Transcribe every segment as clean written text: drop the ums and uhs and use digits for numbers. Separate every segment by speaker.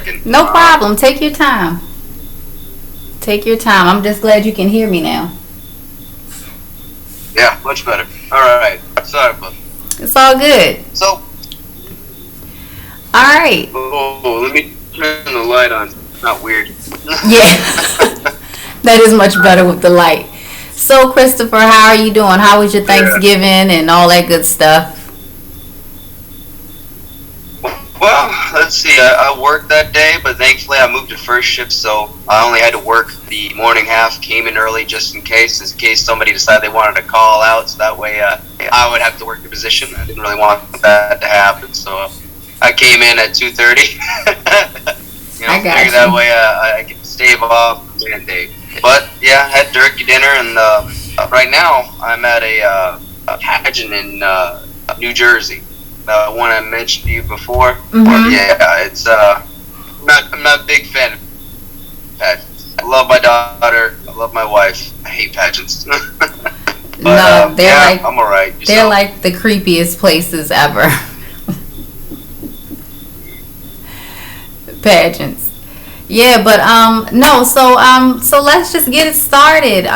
Speaker 1: second.
Speaker 2: No problem. Take your time. Take your time. I'm just glad you can hear me now.
Speaker 1: Yeah, much better. All right. Sorry, but
Speaker 2: It's all good.
Speaker 1: so.
Speaker 2: All right.
Speaker 1: Oh, let me turn the light on. It's not weird.
Speaker 2: Yeah. That is much better with the light. So, Christopher, how are you doing? How was your Thanksgiving and all that good stuff?
Speaker 1: Well, let's see. I worked that day, but thankfully I moved to first shift, so I only had to work the morning half. Came in early just in case somebody decided they wanted to call out. So that way, I would have to work the position. I didn't really want that to happen, so I came in at 2:30.
Speaker 2: I got
Speaker 1: figured
Speaker 2: you.
Speaker 1: that way I could stave off the mandate. But yeah, had turkey dinner, and right now I'm at a pageant in New Jersey. The one I mentioned to you before.
Speaker 2: Mhm.
Speaker 1: Yeah, it's I'm not a big fan of pageants. I love my daughter. I love my wife. I hate pageants. But,
Speaker 2: No, they're
Speaker 1: yeah,
Speaker 2: like
Speaker 1: I'm alright.
Speaker 2: they're like the creepiest places ever. Pageants. Yeah, but no, so let's just get it started.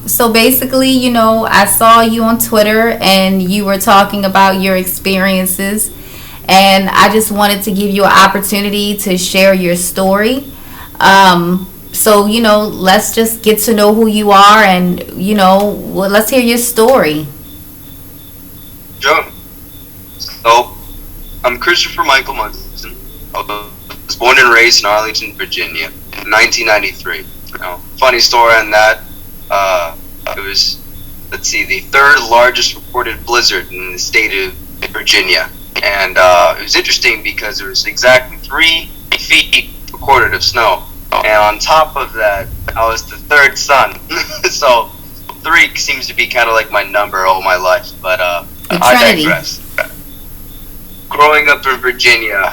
Speaker 2: So basically, I saw you on Twitter and you were talking about your experiences, and I just wanted to give you an opportunity to share your story. So let's just get to know who you are, and well, let's hear your story.
Speaker 1: Sure. So, I'm Christopher Michael Munson. I was born and raised in Arlington, Virginia, in 1993. Funny story on that. It was, let's see, the third largest reported blizzard in the state of Virginia. And it was interesting because there was exactly 3 feet recorded of snow. And on top of that, I was the third son. So 3 seems to be kind of like my number all my life. But
Speaker 2: The
Speaker 1: I
Speaker 2: Trinity.
Speaker 1: digress. Growing up in Virginia,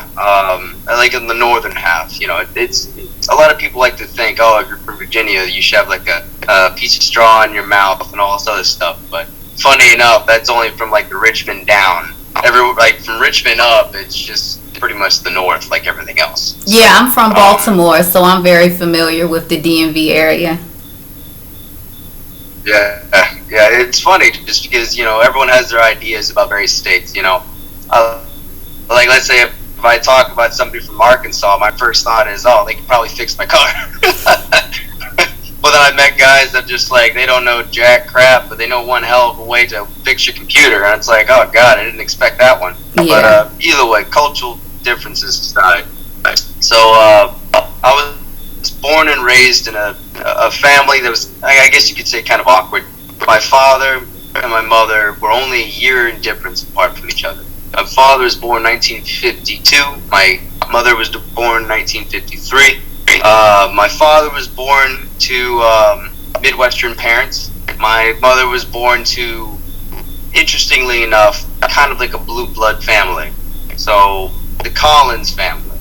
Speaker 1: like in the northern half, it's a lot of people like to think, oh, if you're from Virginia, you should have like a piece of straw in your mouth and all this other stuff. But funny enough, that's only from like the Richmond down. Like from Richmond up, it's just pretty much the north, like everything else.
Speaker 2: Yeah, I'm from Baltimore, so I'm very familiar with the DMV area.
Speaker 1: Yeah, it's funny just because everyone has their ideas about various states. Like let's say if I talk about somebody from Arkansas, my first thought is, oh, they could probably fix my car. But then I met guys that just like they don't know jack crap, but they know one hell of a way to fix your computer, and it's like, oh god, I didn't expect that one.
Speaker 2: Yeah.
Speaker 1: But either way, cultural differences aside. So I was born and raised in a family that was, I guess you could say, kind of awkward. My father and my mother were only a year in difference apart from each other. My father was born 1952. My mother was born 1953. My father was born to Midwestern parents. My mother was born to, interestingly enough, kind of like a blue blood family. So the Collins family,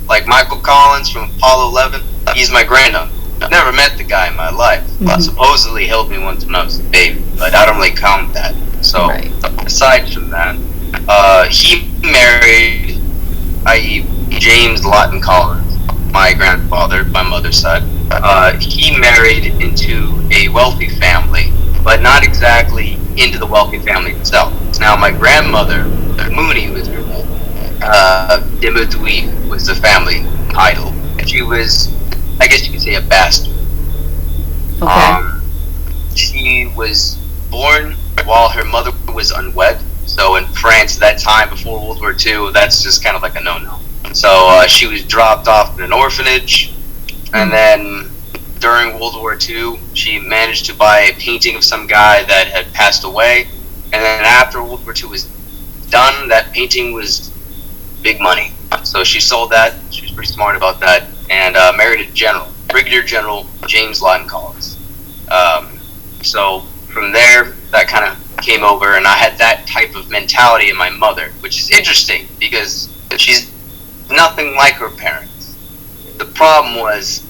Speaker 1: like Michael Collins from Apollo 11, he's my granduncle. I've never met the guy in my life.
Speaker 2: Mm-hmm.
Speaker 1: Supposedly helped me once when I was a baby, but I don't really count that. So
Speaker 2: Right.
Speaker 1: aside from that, he married, i.e. James Lawton Collins, my grandfather, my mother's side. He married into a wealthy family, but not exactly into the wealthy family itself. Now, my grandmother, Mooney was her name. Dimotui was the family title. She was, I guess you could say, a bastard.
Speaker 2: Okay.
Speaker 1: She was born while her mother was unwed. So in France, at that time before World War II, that's just kind of like a no-no. So she was dropped off in an orphanage, and then during World War II, she managed to buy a painting of some guy that had passed away. And then after World War II was done, that painting was big money. So she sold that. She was pretty smart about that, and married a general, Brigadier General James Lawton Collins. So from there, that kind of came over, and I had that type of mentality in my mother, which is interesting because she's nothing like her parents. The problem was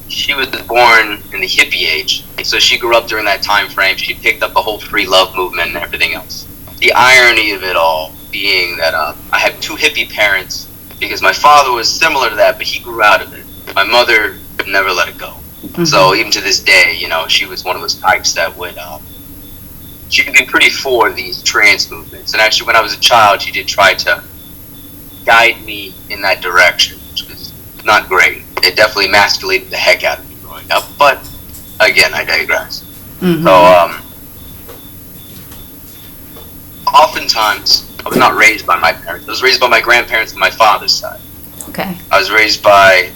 Speaker 1: she was born in the hippie age, so she grew up during that time frame. She picked up the whole free love movement and everything else. The irony of it all being that I have 2 hippie parents because my father was similar to that, but he grew out of it. My mother never let it go. Mm-hmm. So even to this day, you know, she was one of those types that would, she could be pretty for these trans movements. And actually, when I was a child, she did try to guide me in that direction, which was not great. It definitely emasculated the heck out of me growing up. But again, I digress. Mm-hmm. So, oftentimes, I was not raised by my parents. I was raised by my grandparents on my father's side.
Speaker 2: Okay.
Speaker 1: I was raised by,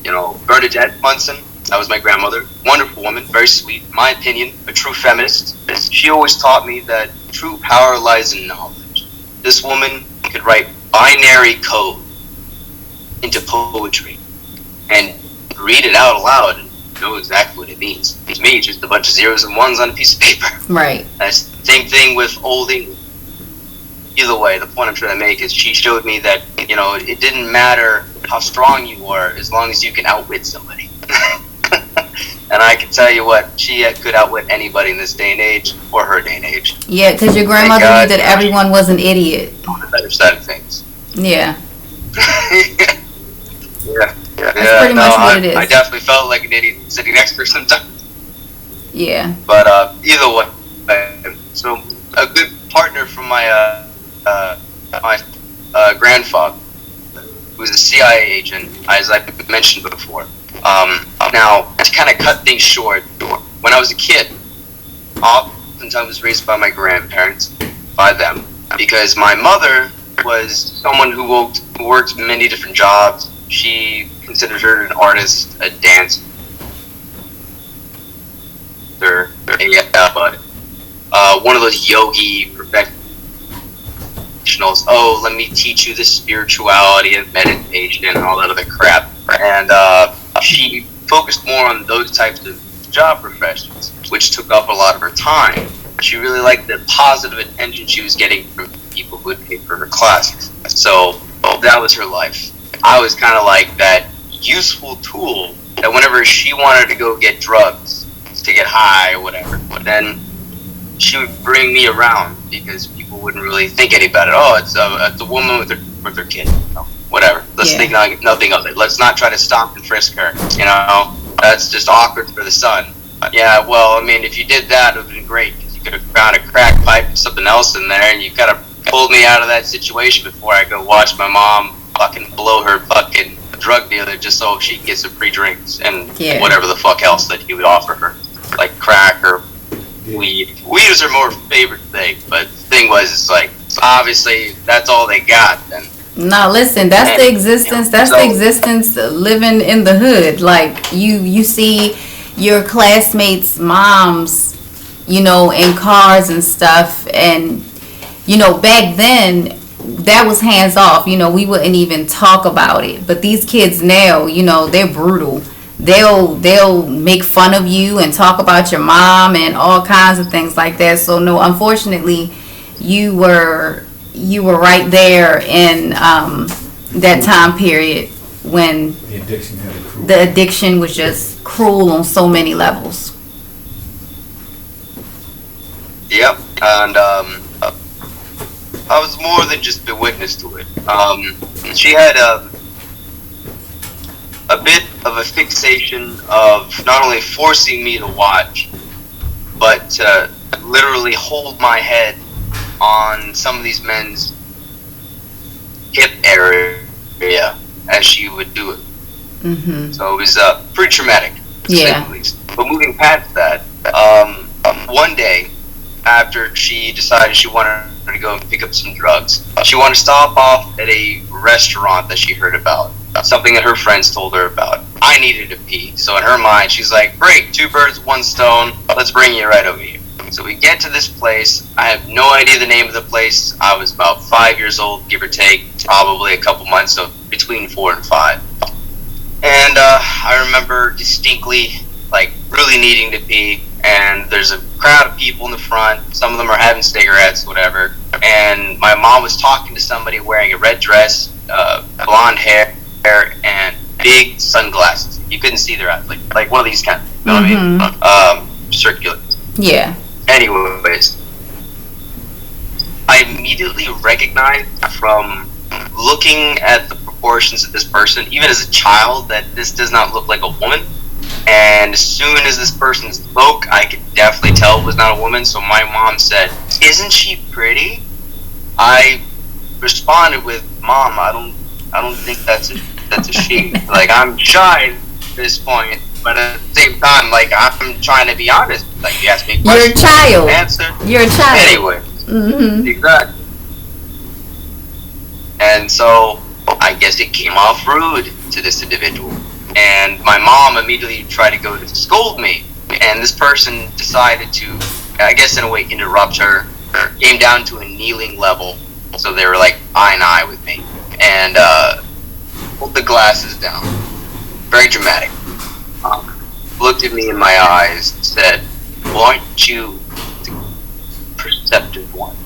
Speaker 1: you know, Bernadette Munson. That was my grandmother. Wonderful woman, very sweet. In my opinion, a true feminist. She always taught me that true power lies in knowledge. This woman could write binary code into poetry and read it out aloud and know exactly what it means. To me, it's just a bunch of zeros and ones on a piece of paper.
Speaker 2: Right.
Speaker 1: That's the same thing with Old English. Either way, the point I'm trying to make is she showed me that, you know, it didn't matter how strong you were as long as you can outwit somebody. And I can tell you what, she could outwit anybody in this day and age, or her day and age.
Speaker 2: Yeah, because your grandmother knew that everyone was an idiot.
Speaker 1: On the better side of things.
Speaker 2: Yeah.
Speaker 1: Yeah.
Speaker 2: That's pretty much what it is.
Speaker 1: I definitely felt like an idiot sitting next to her sometimes.
Speaker 2: Yeah.
Speaker 1: But either way, so a good partner from my grandfather, who was a CIA agent, as I mentioned before. Now, to kind of cut things short, when I was a kid, oftentimes I was raised by my grandparents, by them, because my mother was someone who worked many different jobs. She considered her an artist, a dancer, one of those yogi professionals. Oh, let me teach you the spirituality of meditation and all that other crap. And she focused more on those types of job professions, which took up a lot of her time. She really liked the positive attention she was getting from people who would pay for her classes. So that was her life. I was kind of like that useful tool that whenever she wanted to go get drugs, to get high or whatever, then she would bring me around because people wouldn't really think any about it. Oh, it's a woman with her kid. You know, whatever. Let's think nothing of it. Let's not try to stop and frisk her. You know, that's just awkward for the son. Yeah, well, I mean, if you did that, it would have been great because you could have found a crack pipe and something else in there, and you kind of pulled me out of that situation before I go watch my mom fucking blow her fucking drug dealer just so she can get some free drinks and whatever the fuck else that he would offer her, like crack or weed. Weed is her more favorite thing, but the thing was, it's like, obviously that's all they got. And
Speaker 2: no, listen, that's the existence. That's the existence living in the hood. Like you see your classmates' moms, you know, in cars and stuff, and you know, back then that was hands off. You know, we wouldn't even talk about it. But these kids now, you know, they're brutal. They'll make fun of you and talk about your mom and all kinds of things like that. So no, unfortunately, you were right there in that time period when the addiction was just cruel on so many levels.
Speaker 1: Yep, and I was more than just a witness to it. She had a bit of a fixation of not only forcing me to watch, but to literally hold my head on some of these men's hip area as she would do it. Mm-hmm. So it was pretty traumatic, to say the least. But moving past that, one day after she decided she wanted to go and pick up some drugs, she wanted to stop off at a restaurant that she heard about, something that her friends told her about. I needed to pee, so in her mind she's like, great, 2 birds, 1 stone, let's bring you right over here. So we get to this place. I have no idea the name of the place. I was about 5 years old, give or take, probably a couple months, so between 4 and 5. And I remember distinctly, like, really needing to pee, and there's a crowd of people in the front. Some of them are having cigarettes, whatever. And my mom was talking to somebody wearing a red dress, blonde hair, and big sunglasses. You couldn't see their eyes, like one of these kind of, you know what I mean? Circular.
Speaker 2: Yeah.
Speaker 1: Anyways, I immediately recognized from looking at the proportions of this person, even as a child, that this does not look like a woman. And as soon as this person spoke, I could definitely tell it was not a woman. So my mom said, "Isn't she pretty?" I responded with, "Mom, I don't think that's a she." Like, I'm shy at this point, but at the same time, like, I'm trying to be honest. Like, you ask me a question,
Speaker 2: You're a child.
Speaker 1: answer.
Speaker 2: You're a child.
Speaker 1: Anyway,
Speaker 2: Mm-hmm.
Speaker 1: exactly. And so I guess it came off rude to this individual. And my mom immediately tried to go to scold me. And this person decided to, I guess in a way, interrupt her. Came down to a kneeling level. So they were like eye and eye with me. And pulled the glasses down. Very dramatic. Looked at me in my eyes, said, "Well, aren't you the perceptive one?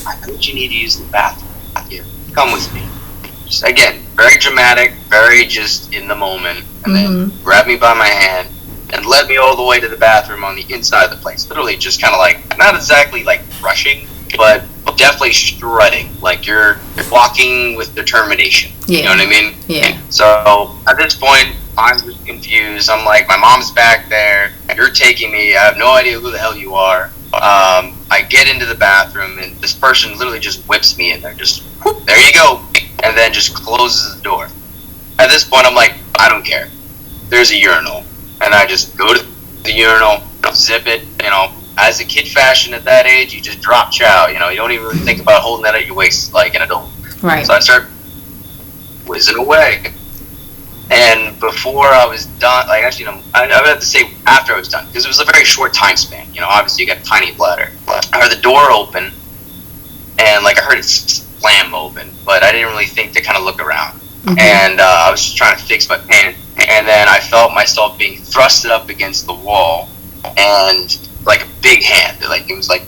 Speaker 1: I think you need to use the bathroom. Here, come with me." Just, again, very dramatic, very just in the moment, and then grabbed me by my hand and led me all the way to the bathroom on the inside of the place. Literally just kind of like, not exactly like rushing, but definitely strutting, like you're walking with determination.
Speaker 2: Yeah.
Speaker 1: You know what I mean?
Speaker 2: Yeah.
Speaker 1: So at this point, I'm just confused. I'm like, my mom's back there. You're taking me. I have no idea who the hell you are. I get into the bathroom, and this person literally just whips me in there. Just, whoop, there you go. And then just closes the door. At this point, I'm like, I don't care. There's a urinal. And I just go to the urinal, zip it, you know. As a kid fashion at that age, you just drop chow. You know, you don't even really think about holding that at your waist like an adult.
Speaker 2: Right.
Speaker 1: So I start whizzing away. And before I was done, like, actually, you know, I would have to say after I was done, because it was a very short time span. You know, obviously you got a tiny bladder. I heard the door open, and like I heard it slam open, but I didn't really think to kind of look around. Mm-hmm. And I was just trying to fix my pants, and then I felt myself being thrusted up against the wall, and like a big hand. Like, it was like,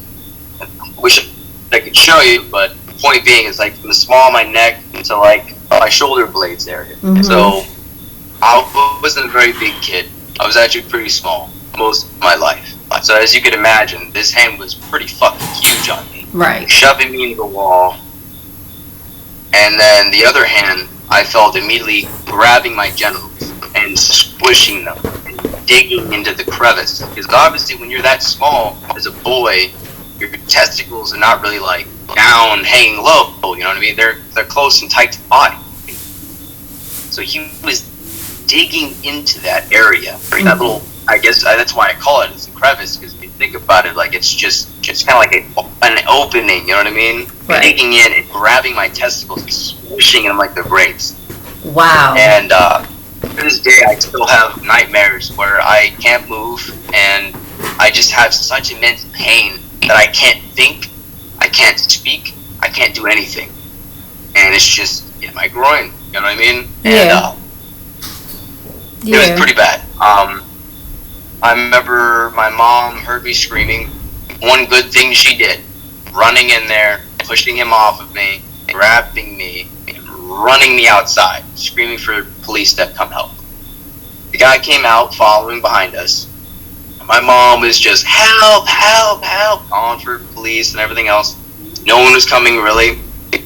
Speaker 1: I wish I could show you, but the point being is like from the small of my neck to like my shoulder blades area. Mm-hmm. So I wasn't a very big kid. I was actually pretty small most of my life. So as you could imagine, this hand was pretty fucking huge on me.
Speaker 2: Right.
Speaker 1: Shoving me into the wall. And then the other hand, I felt immediately grabbing my genitals and squishing them and digging into the crevice. Because obviously when you're that small as a boy, your testicles are not really like down, hanging low. You know what I mean? They're close and tight to the body. So he was digging into that area, that little, I guess that's why I call it, it's a crevice, because if you think about it, like it's kind of like an opening, you know what I mean? Right. Digging in and grabbing my testicles and swishing them like they're grapes.
Speaker 2: Wow.
Speaker 1: And to this day, I still have nightmares where I can't move, and I just have such immense pain that I can't think, I can't speak, I can't do anything. And it's just in my groin, you know what I mean?
Speaker 2: Yeah.
Speaker 1: And, it was pretty bad. I remember my mom heard me screaming. One good thing she did, running in there, pushing him off of me, grabbing me, and running me outside, screaming for police to come help. The guy came out following behind us. My mom was just, help, help, help, calling for police and everything else. No one was coming really.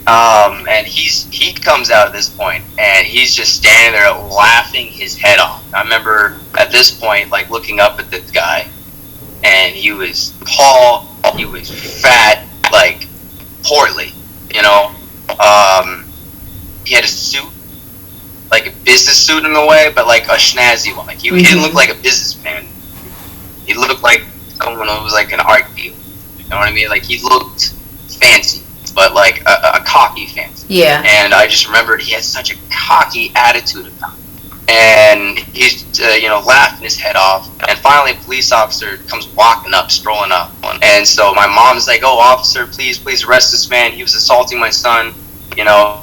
Speaker 1: And he comes out at this point, and he's just standing there laughing his head off. I remember at this point, like, looking up at this guy, and he was tall, he was fat, like, portly, you know. He had a suit, like a business suit in a way, but like a snazzy one. Like, he didn't look like a businessman. He looked like someone who was like an art dealer. You know what I mean? Like, he looked fancy, but like a cocky fancy.
Speaker 2: Yeah.
Speaker 1: And I just remembered he had such a cocky attitude about him. And he's, laughing his head off. And finally, a police officer comes walking up, strolling up. And so my mom's like, "Oh, officer, please arrest this man. He was assaulting my son." You know,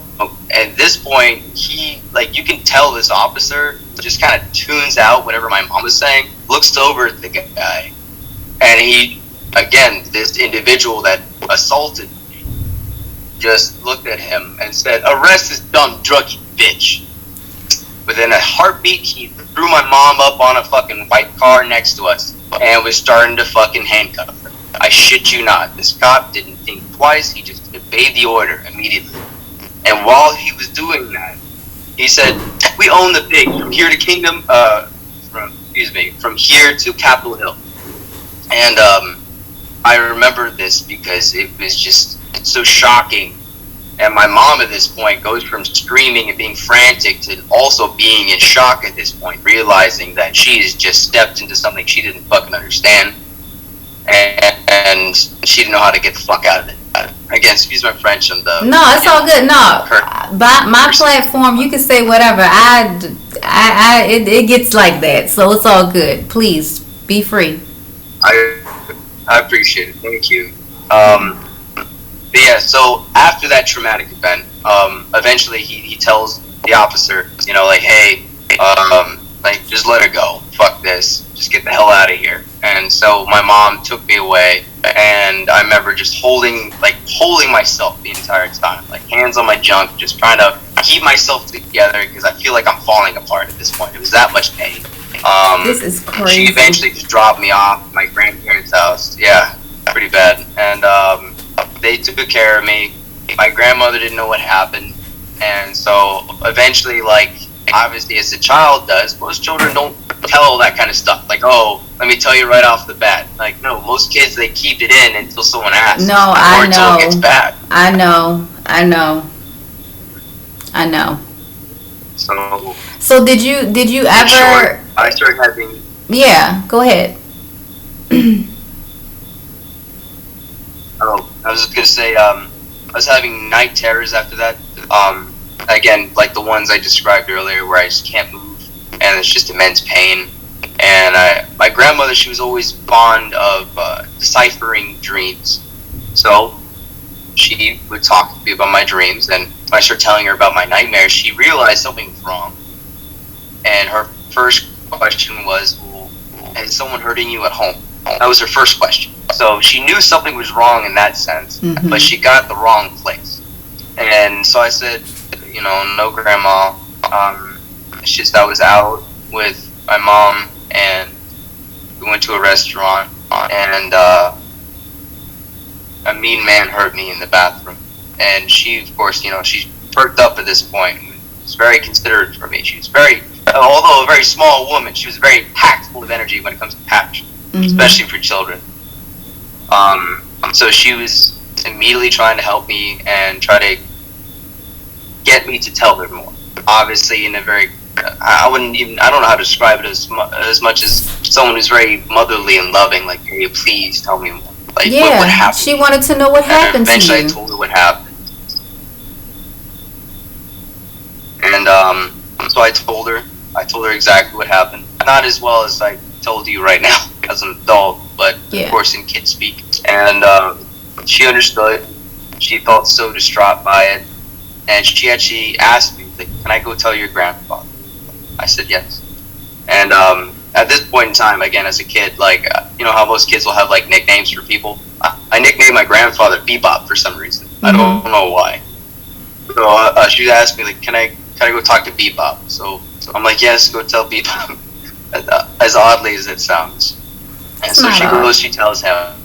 Speaker 1: at this point, he, like, you can tell this officer just kind of tunes out whatever my mom was saying, looks over at the guy, and he, again, this individual that assaulted me, just looked at him and said, "Arrest this dumb druggy bitch." Within a heartbeat, he threw my mom up on a fucking white car next to us and was starting to fucking handcuff her. I shit you not. This cop didn't think twice. He just obeyed the order immediately. And while he was doing that, he said, "We own the pig from here to Kingdom, from here to Capitol Hill." And I remember this because it was just so shocking. And my mom at this point goes from screaming and being frantic to also being in shock at this point, realizing that she has just stepped into something she didn't fucking understand. And she didn't know how to get the fuck out of it. Again, excuse my French on the.
Speaker 2: No, it's all good. No, by my platform, you can say whatever. It gets like that, so it's all good. Please be free.
Speaker 1: I appreciate it. Thank you. But yeah, so after that traumatic event, eventually he tells the officer, like, hey, like, just let her go. Fuck this. Just get the hell out of here. And so my mom took me away, and I remember just holding myself the entire time, like hands on my junk, just trying to keep myself together because I feel like I'm falling apart at this point. It was that much pain.
Speaker 2: This is crazy.
Speaker 1: She eventually just dropped me off at my grandparents' house. Yeah, pretty bad. And they took good care of me. My grandmother didn't know what happened, and so eventually, like, obviously as a child does, most children don't tell that kind of stuff. Like, oh, let me tell you right off the bat. Like, no, most kids, they keep it in until someone asks.
Speaker 2: No, I know.
Speaker 1: Until it gets bad.
Speaker 2: I know. So did you ever?
Speaker 1: Short, I started having.
Speaker 2: Yeah, go ahead.
Speaker 1: Oh, I was just gonna say, I was having night terrors after that. Again, like the ones I described earlier, where I just can't move, and it's just immense pain. And my grandmother, she was always fond of deciphering dreams, so she would talk to me about my dreams. And when I started telling her about my nightmares, she realized something was wrong. And her first question was, well, is someone hurting you at home? That was her first question. So she knew something was wrong in that sense, but she got the wrong place. And so I said, no, Grandma. It's just I was out with my mom, and we went to a restaurant, and a mean man hurt me in the bathroom. And she, of course, she perked up at this point. Was very considerate for me. She was although a very small woman, she was very packed full of energy when it comes to passion, especially for children. So she was immediately trying to help me and try to get me to tell her more. Obviously, in a very, I don't know how to describe it as much as someone who's very motherly and loving, like, hey, please tell me more. Like, what happened?
Speaker 2: She wanted to know what happened to you.
Speaker 1: Eventually, I told her what happened. And so I told her exactly what happened. Not as well as I told you right now as an adult, but of course in kid speak. And she understood. She felt so distraught by it. And she actually asked me, like, can I go tell your grandfather? I said yes. And at this point in time, again, as a kid, like, how most kids will have, like, nicknames for people? I nicknamed my grandfather Bebop for some reason. I don't know why. So she asked me, like, can I go talk to Bebop? So I'm like, yes, go tell Bebop. As oddly as it sounds. And so she goes, she tells him.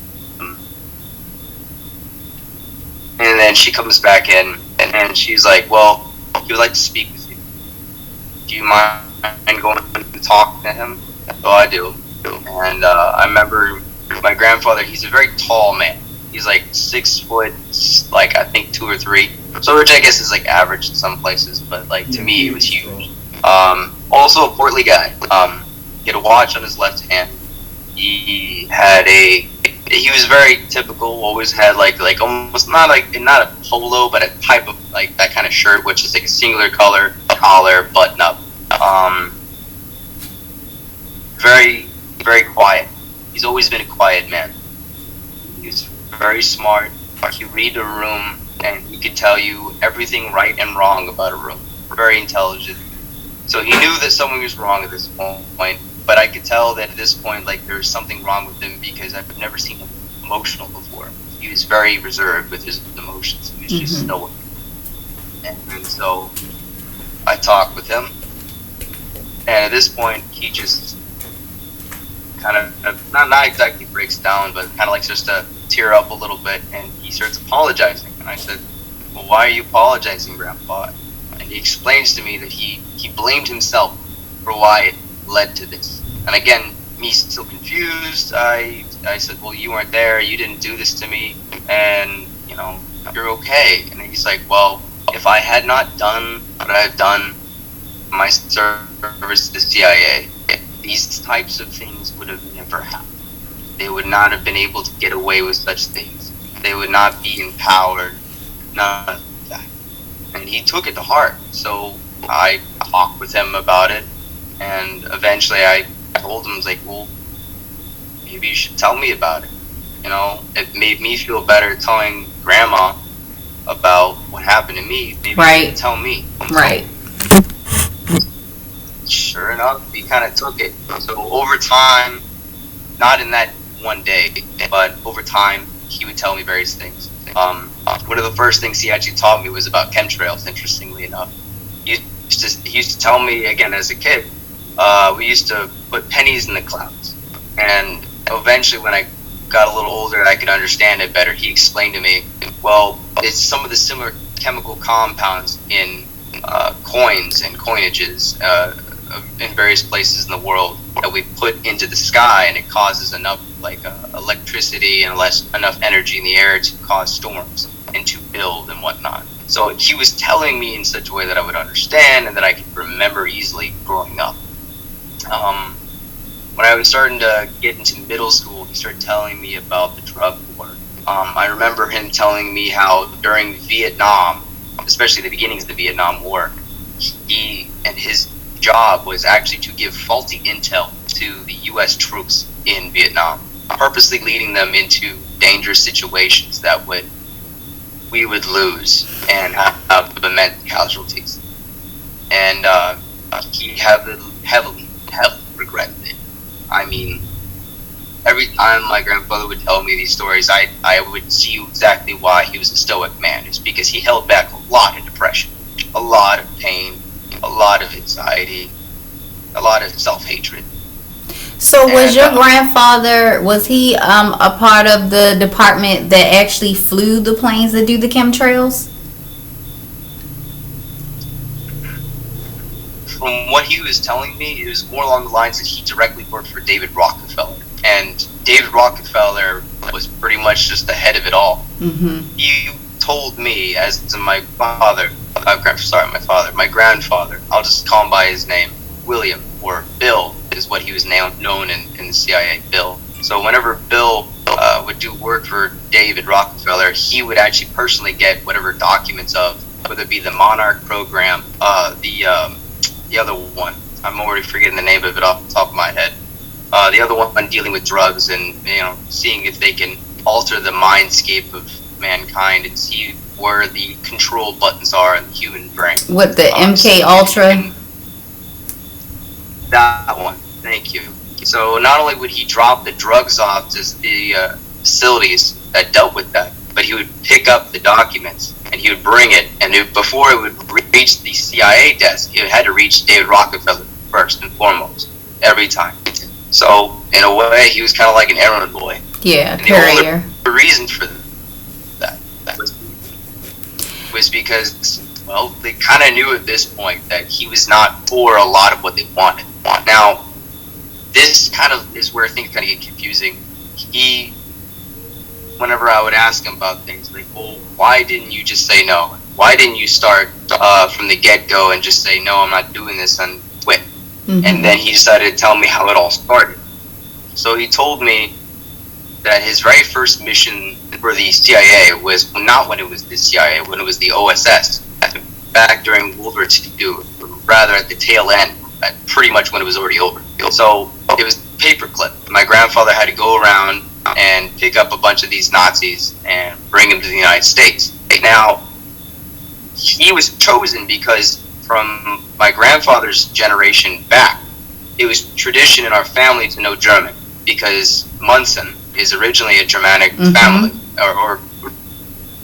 Speaker 1: And then she comes back in, and she's like, well, he would like to speak with you. Do you mind going to talk to him? So I do. And I remember my grandfather, he's a very tall man. He's like 6 foot, like, I think 2 or 3. So which I guess is like average in some places, but like to me it was huge. Also a portly guy. He had a watch on his left hand. He was very typical, always had like almost not a polo, but a type of like that kind of shirt, which is like a singular color, collar, button up. Very, very quiet. He's always been a quiet man. He's very smart. He read a room, and he could tell you everything right and wrong about a room. Very intelligent. So he knew that something was wrong at this point, but I could tell that at this point, like, there was something wrong with him because I've never seen him emotional before. He was very reserved with his emotions. He was just stoic. And so I talked with him, and at this point, he just kind of, not exactly breaks down, but kind of like starts to tear up a little bit, and he starts apologizing. And I said, well, why are you apologizing, Grandpa? And he explains to me that he blamed himself for why it led to this. And again, me still confused, I said, well, you weren't there, you didn't do this to me, and, you're okay. And he's like, well, if I had not done what I've done, my service to the CIA, these types of things would have never happened. They would not have been able to get away with such things. They would not be empowered. None of that. And he took it to heart. So I talked with him about it, and eventually I told him, like, well, maybe you should tell me about it. It made me feel better telling Grandma about what happened to me. Maybe you should tell me.
Speaker 2: Right.
Speaker 1: Sure enough, he kind of took it. So over time, not in that one day, but over time, he would tell me various things. One of the first things he actually taught me was about chemtrails, interestingly enough. He used to tell me, again, as a kid, we used to put pennies in the clouds. And eventually, when I got a little older and I could understand it better, he explained to me, well, it's some of the similar chemical compounds in coins and coinages in various places in the world that we put into the sky, and it causes enough electricity and enough energy in the air to cause storms and to build and whatnot. So he was telling me in such a way that I would understand and that I could remember easily growing up. When I was starting to get into middle school, he started telling me about the drug war. I remember him telling me how during Vietnam, especially the beginnings of the Vietnam War, he and his job was actually to give faulty intel to the U.S. troops in Vietnam, purposely leading them into dangerous situations that we would lose and have immense casualties. And he heavily regretted it. I mean, every time my grandfather would tell me these stories, I would see exactly why he was a stoic man. It's because he held back a lot of depression, a lot of pain, a lot of anxiety, a lot of self-hatred.
Speaker 2: So was your grandfather, was he a part of the department that actually flew the planes that do the chemtrails?
Speaker 1: From what he was telling me, it was more along the lines that he directly worked for David Rockefeller. And David Rockefeller was pretty much just the head of it all.
Speaker 2: Mm-hmm.
Speaker 1: He told me, as to my grandfather, I'll just call him by his name, William, or Bill is what he was known in the CIA, Bill. So whenever Bill would do work for David Rockefeller, he would actually personally get whatever documents of, whether it be the Monarch program, the other one, I'm already forgetting the name of it off the top of my head. The other one dealing with drugs and seeing if they can alter the mindscape of mankind and see where the control buttons are in the human brain.
Speaker 2: With the MK Ultra?
Speaker 1: That one, thank you. So not only would he drop the drugs off to the facilities that dealt with that, but he would pick up the documents and he would bring it, and before it would reach the CIA desk, it had to reach David Rockefeller first and foremost, every time. So in a way, he was kind of like an errand boy.
Speaker 2: Yeah,
Speaker 1: and the only reason for that was because, well, they kind of knew at this point that he was not for a lot of what they wanted. Now, this kind of is where things kind of get confusing. Whenever I would ask him about things, like, well, why didn't you just say no? Why didn't you start from the get-go and just say, no, I'm not doing this, and quit? Mm-hmm. And then he decided to tell me how it all started. So he told me that his very first mission for the CIA was not when it was the CIA, when it was the OSS, back during World War II, rather at the tail end, pretty much when it was already over. So it was Paperclip. My grandfather had to go around and pick up a bunch of these Nazis and bring them to the United States. Now, he was chosen because from my grandfather's generation back, it was tradition in our family to know German, because Munson is originally a Germanic
Speaker 2: mm-hmm.
Speaker 1: family, or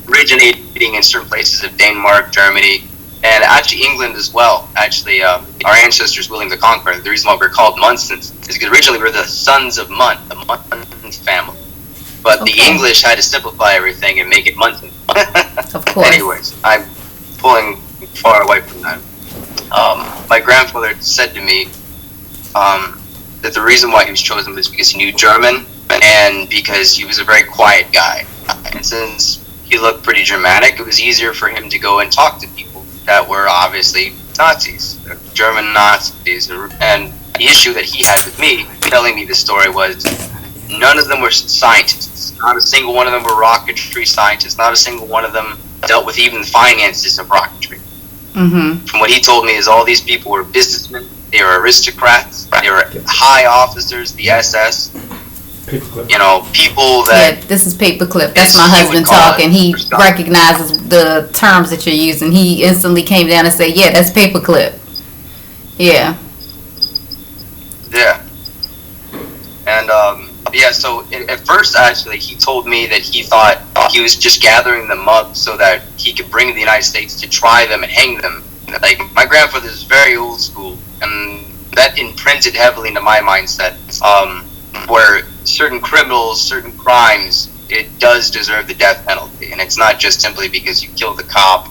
Speaker 1: originating in certain places of Denmark, Germany, and actually England as well. Actually, our ancestors, William the Conqueror, the reason why we're called Munsons is because originally we're the sons of Mun, the Mun family. But the English had to simplify everything and make it Munson.
Speaker 2: Of course.
Speaker 1: Anyways, I'm pulling far away from that. My grandfather said to me that the reason why he was chosen was because he knew German and because he was a very quiet guy. And since he looked pretty dramatic, it was easier for him to go and talk to people that were obviously Nazis, German Nazis. And the issue that he had with me telling me this story was none of them were scientists. Not a single one of them were rocketry scientists. Not a single one of them dealt with even the finances of rocketry.
Speaker 2: Mm-hmm.
Speaker 1: From what he told me is all these people were businessmen. They were aristocrats. They were high officers, the SS.
Speaker 3: Paperclip.
Speaker 1: You know, people that...
Speaker 2: Yeah, this is Paperclip. That's my husband talking. He recognizes the terms that you're using. He instantly came down and said, yeah, that's Paperclip. Yeah.
Speaker 1: Yeah. And, yeah, so at first, actually, he told me that he thought he was just gathering them up so that he could bring to the United States to try them and hang them. Like, my grandfather is very old school, and that imprinted heavily into my mindset, where certain criminals, certain crimes, it does deserve the death penalty. And it's not just simply because you killed a cop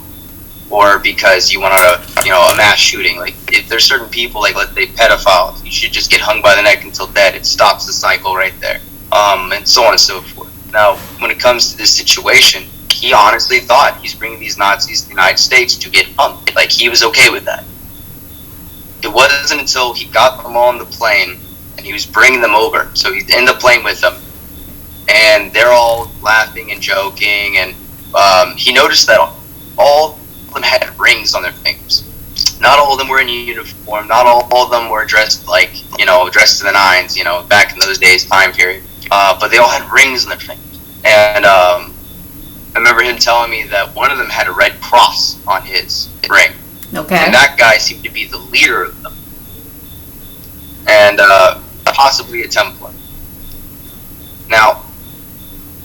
Speaker 1: or because you went on a mass shooting. Like, if there's certain people, like, let's say pedophiles, you should just get hung by the neck until dead. It stops the cycle right there. And so on and so forth. Now, when it comes to this situation, he honestly thought he's bringing these Nazis to the United States to get hung. Like, he was okay with that. It wasn't until he got them all on the plane and he was bringing them over. So he's in the plane with them, and they're all laughing and joking, and he noticed that all of them had rings on their fingers. Not all of them were in uniform. Not all of them were dressed dressed to the nines, back in those days, time period. But they all had rings on their fingers. And I remember him telling me that one of them had a red cross on his ring.
Speaker 2: Okay.
Speaker 1: And that guy seemed to be the leader of them. And possibly a Templar. Now,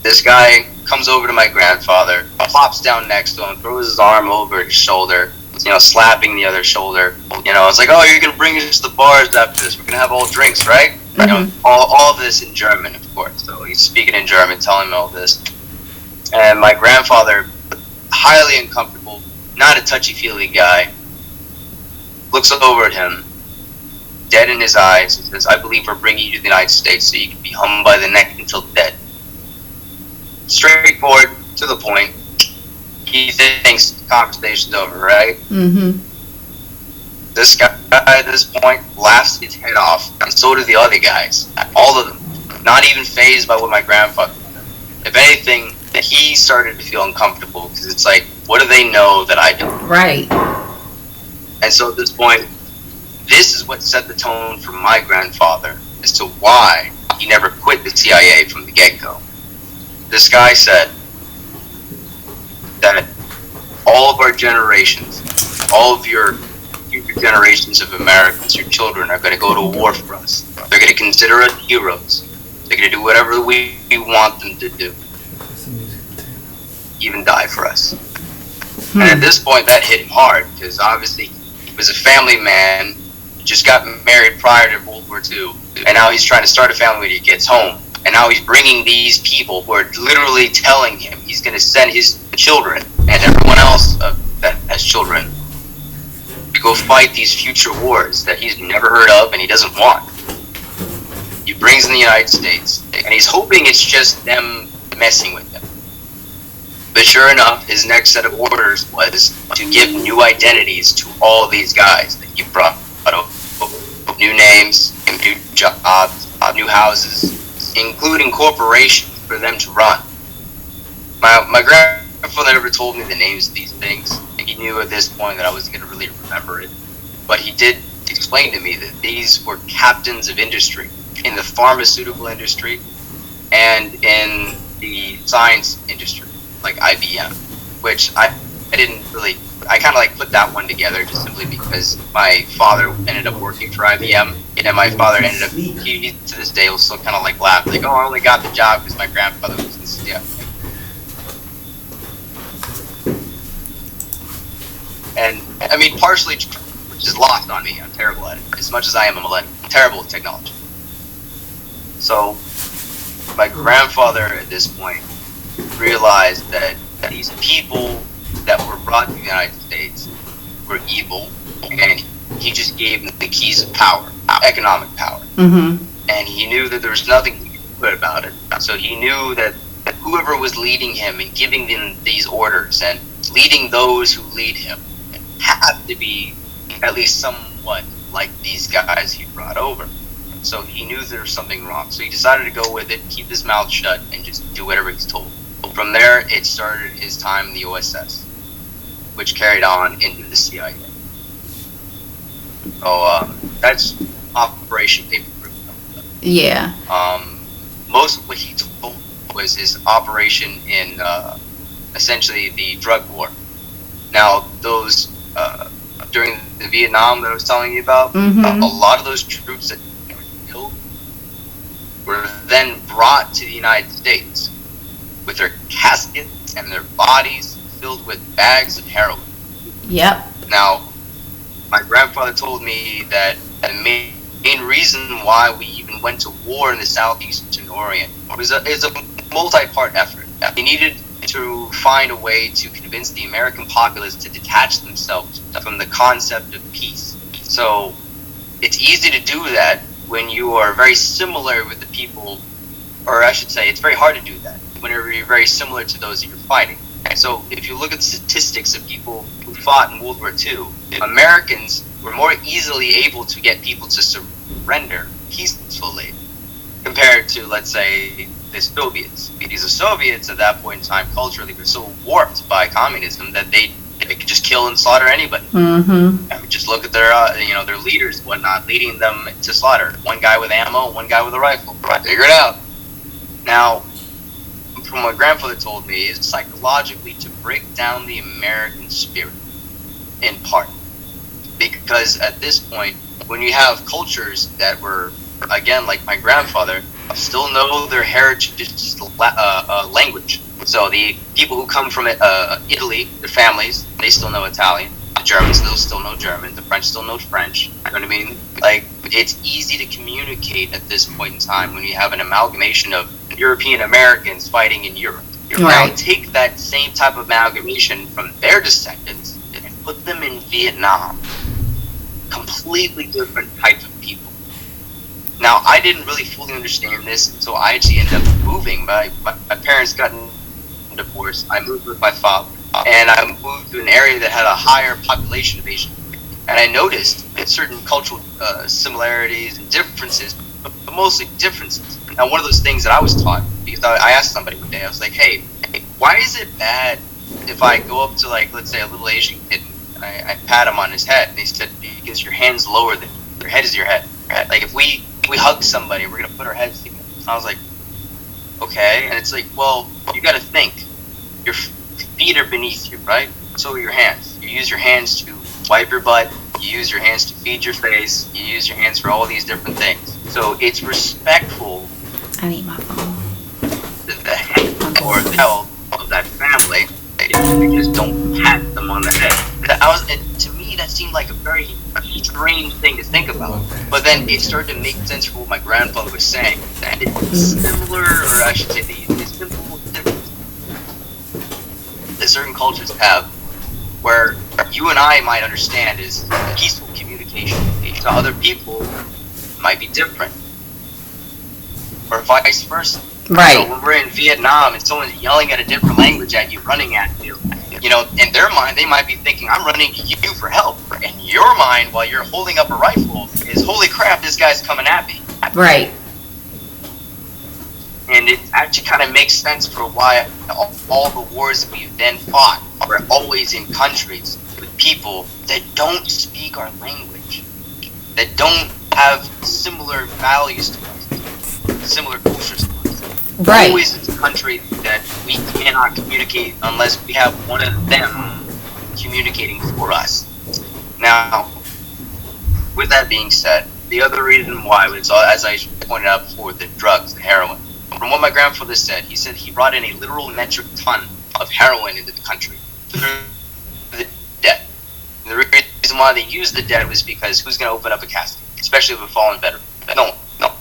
Speaker 1: this guy comes over to my grandfather, plops down next to him, throws his arm over his shoulder, slapping the other shoulder. It's like, oh, you're going to bring us to the bars after this. We're going to have all drinks, right?
Speaker 2: Mm-hmm.
Speaker 1: All of this in German, of course. So he's speaking in German, telling me all this. And my grandfather, highly uncomfortable, not a touchy-feely guy, looks over at him, dead in his eyes, and says, I believe we're bringing you to the United States so you can be hung by the neck until dead. Straightforward, to the point. He thinks the conversation's over, right?
Speaker 2: Mm-hmm.
Speaker 1: This guy, at this point, laughs his head off, and so do the other guys. All of them. Not even fazed by what my grandfather said. If anything, he started to feel uncomfortable, because it's like, what do they know that I don't?
Speaker 2: Right.
Speaker 1: And so at this point, this is what set the tone for my grandfather as to why he never quit the CIA from the get-go. This guy said that all of our generations, all of your future generations of Americans, your children, are going to go to war for us. They're going to consider us heroes. They're going to do whatever we want them to do. Even die for us. And at this point, that hit him hard, because obviously he was a family man, just got married prior to World War II, and now he's trying to start a family when he gets home. And now he's bringing these people who are literally telling him he's going to send his children and everyone else that has children to go fight these future wars that he's never heard of and he doesn't want. He brings in the United States, and he's hoping it's just them messing with him. But sure enough, his next set of orders was to give new identities to all of these guys that he brought over. New names, new jobs, new houses, including corporations for them to run. My grandfather never told me the names of these things. He knew at this point that I wasn't going to really remember it. But he did explain to me that these were captains of industry in the pharmaceutical industry and in the science industry, like IBM, which I kind of put that one together just simply because my father ended up working for IBM, and my father ended up, he to this day will still kind of laugh, oh, I only got the job because my grandfather was in CIA. And, I mean, partially, which is lost on me, I'm terrible at it, as much as I am a millennial, I'm terrible with technology. So, my grandfather at this point realized that these people that were brought to the United States were evil, and he just gave them the keys of power, economic power.
Speaker 2: Mm-hmm.
Speaker 1: And he knew that there was nothing he could do about it. So he knew that whoever was leading him and giving them these orders and leading those who lead him had to be at least somewhat like these guys he brought over. So he knew there was something wrong. So he decided to go with it, keep his mouth shut, and just do whatever he's told. From there, it started his time in the OSS, which carried on into the CIA. So that's Operation Paperclip.
Speaker 2: Yeah.
Speaker 1: Most of what he told was his operation in essentially the drug war. Now, those during the Vietnam that I was telling you about,
Speaker 2: Mm-hmm.
Speaker 1: a lot of those troops that were killed were then brought to the United States with their caskets and their bodies filled with bags of heroin.
Speaker 2: Yep.
Speaker 1: Now, my grandfather told me that the main reason why we even went to war in the Southeastern Orient was a multi-part effort. We needed to find a way to convince the American populace to detach themselves from the concept of peace. So it's easy to do that when you are very similar with the people, or I should say, it's very hard to do that whenever you're very similar to those that you're fighting. So if you look at the statistics of people who fought in World War II, Americans were more easily able to get people to surrender peacefully compared to, let's say, the Soviets. Because the Soviets at that point in time culturally were so warped by communism that they could just kill and slaughter anybody.
Speaker 2: Mm-hmm.
Speaker 1: I mean, just look at their their leaders, whatnot, leading them to slaughter. One guy with ammo, one guy with a rifle. Figure it out. Now, from what grandfather told me, is psychologically to break down the American spirit in part. Because at this point, when you have cultures that were, again, like my grandfather, still know their heritage language. So the people who come from Italy, their families, they still know Italian. The Germans, they'll still know German. The French still know French. You know what I mean? Like, it's easy to communicate at this point in time when you have an amalgamation of European Americans fighting in Europe.
Speaker 2: Right.
Speaker 1: Now, take that same type of amalgamation from their descendants and put them in Vietnam. Completely different types of people. Now, I didn't really fully understand this until I actually ended up moving. My parents got divorced. I moved with my father, and I moved to an area that had a higher population of Asian. And I noticed certain cultural similarities and differences, but mostly differences. Now, one of those things that I was taught, because I asked somebody one day, I was like, hey, why is it bad if I go up to, like, let's say a little Asian kid and I pat him on his head? And he said, because your hand's lower than your head is your head. Like, if we hug somebody, we're going to put our heads together. I was like, okay. And it's like, well, you got to think. Your feet are beneath you, right? So are your hands. You use your hands to wipe your butt. You use your hands to feed your face. You use your hands for all these different things. So it's respectful.
Speaker 2: I need my phone.
Speaker 1: The head or the health of that family. You just don't pat them on the head. To me, that seemed like a very strange thing to think about. But then it started to make sense for what my grandfather was saying. That it's similar, or I should say, the simple difference that certain cultures have, where you and I might understand is peaceful communication. To other people, it might be different, or vice versa.
Speaker 2: Right.
Speaker 1: So when we're in Vietnam and someone's yelling at a different language at you, running at you, in their mind, they might be thinking, I'm running to you for help. In your mind, while you're holding up a rifle, is, holy crap, this guy's coming at me.
Speaker 2: Right.
Speaker 1: And it actually kind of makes sense for why all the wars that we've then fought are always in countries with people that don't speak our language, that don't have similar values to us, similar cultures to us.
Speaker 2: Right.
Speaker 1: Always it's a country that we cannot communicate unless we have one of them communicating for us. Now, with that being said, the other reason why was, as I pointed out before, the drugs, the heroin. From what my grandfather said, he said he brought in a literal metric ton of heroin into the country through the debt. And the reason why they used the debt was because who's going to open up a casket, especially with a fallen veteran?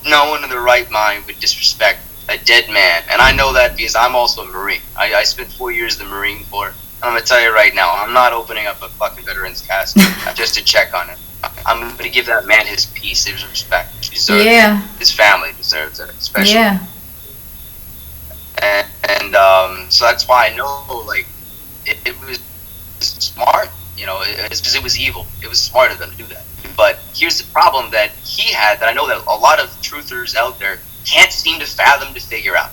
Speaker 1: No one in their right mind would disrespect a dead man. And I know that because I'm also a Marine. I spent 4 years in the Marine Corps. I'm going to tell you right now, I'm not opening up a fucking veteran's casket just to check on him. I'm going to give that man his peace, his respect. He deserves it. His family deserves it, especially.
Speaker 2: Yeah.
Speaker 1: And so that's why I know, like, it was smart, you know, it's because it was evil. It was smart of them to do that. But here's the problem that he had, that I know that a lot of truthers out there can't seem to fathom, to figure out.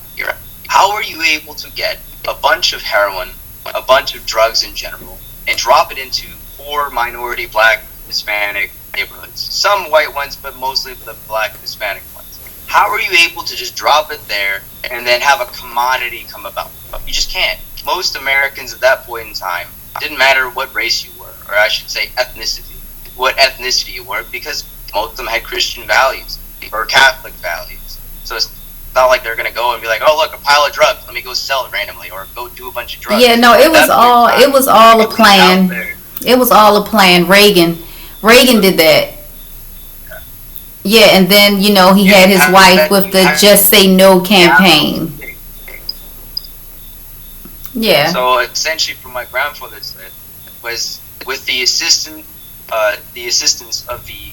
Speaker 1: How are you able to get a bunch of heroin, a bunch of drugs in general, and drop it into poor minority, black, Hispanic neighborhoods? Some white ones, but mostly the black, Hispanic ones. How are you able to just drop it there and then have a commodity come about? You just can't. Most Americans at that point in time, didn't matter what race you were, or I should say what ethnicity you were, because most of them had Christian values or Catholic values. So it's not like they're going to go and be like, oh, look, a pile of drugs, let me go sell it randomly, or go do a bunch of drugs.
Speaker 2: Yeah, no, it was all a plan. It was all a plan. Reagan did that. Yeah, and then, you know, he had his wife with the Just Say No campaign. Yeah.
Speaker 1: So essentially, from my grandfather said, was with the assistance of the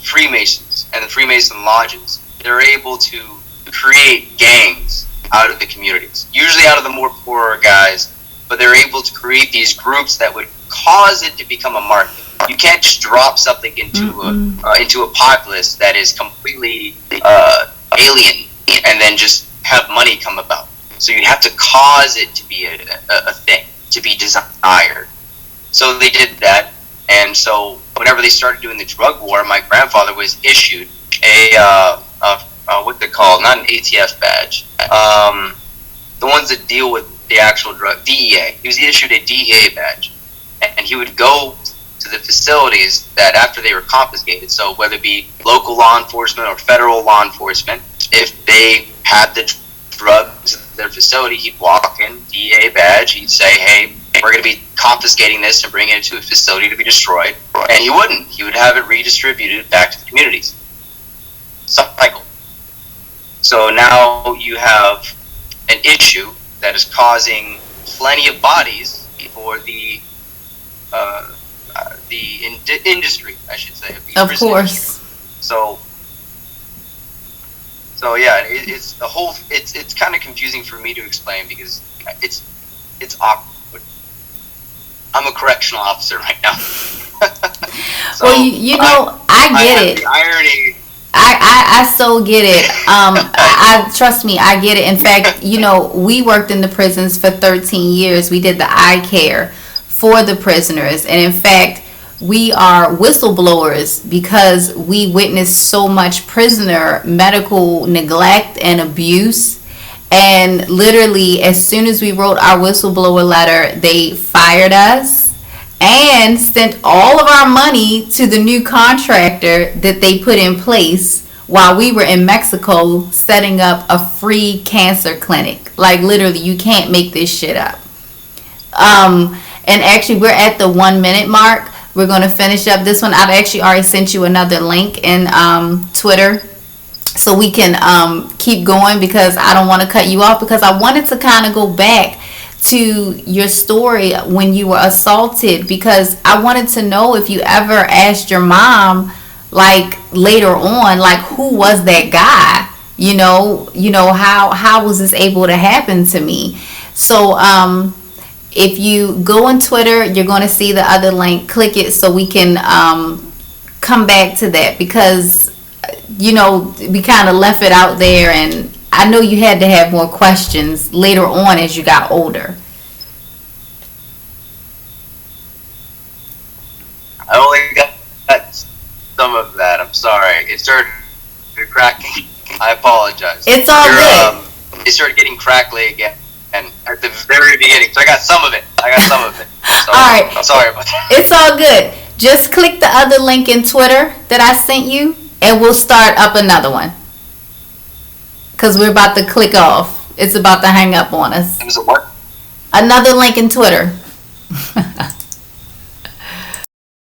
Speaker 1: Freemasons and the Freemason lodges, they're able to create gangs out of the communities, usually out of the more poorer guys, but they're able to create these groups that would cause it to become a market. You can't just drop something into a populace that is completely alien and then just have money come about. So you have to cause it to be a thing, to be desired. So they did that, and so whenever they started doing the drug war, my grandfather was issued a what they call, not an ATF badge, the ones that deal with the actual drug, DEA. He was issued a DEA badge, and he would go to the facilities that after they were confiscated, so whether it be local law enforcement or federal law enforcement, if they had the drugs at their facility, he'd walk in, DEA badge, he'd say, hey, we're going to be confiscating this and bringing it to a facility to be destroyed, and he wouldn't. He would have it redistributed back to the communities. Cycle. So now you have an issue that is causing plenty of bodies for the industry, I should say.
Speaker 2: Of course.
Speaker 1: So yeah, it's the whole. It's kind of confusing for me to explain because it's awkward. I'm a correctional officer right now. So
Speaker 2: well, you know, I get it.
Speaker 1: The irony.
Speaker 2: I so get it. I trust me, I get it. In fact, you know, we worked in the prisons for 13 years. We did the eye care for the prisoners, and in fact, we are whistleblowers because we witnessed so much prisoner medical neglect and abuse. And literally, as soon as we wrote our whistleblower letter, they fired us and sent all of our money to the new contractor that they put in place while we were in Mexico setting up a free cancer clinic. Like, literally, you can't make this shit up. And actually, we're at the 1 minute mark. We're going to finish up this one. I've actually already sent you another link in Twitter so we can keep going, because I don't want to cut you off, because I wanted to kind of go back to your story when you were assaulted, because I wanted to know if you ever asked your mom, like, later on, like, who was that guy? You know how was this able to happen to me? So if you go on Twitter, you're going to see the other link. Click it so we can come back to that, because you know, we kind of left it out there, and I know you had to have more questions later on as you got older.
Speaker 1: I only got some of that. I'm sorry. It started cracking. I apologize.
Speaker 2: It's all good.
Speaker 1: It started getting crackly again, and at the very beginning. So I got some of it. So,
Speaker 2: all right.
Speaker 1: I'm sorry about that.
Speaker 2: It's all good. Just click the other link in Twitter that I sent you, and we'll start up another one. Because we're about to click off. It's about to hang up on us.
Speaker 1: It was a what?
Speaker 2: Another link in Twitter.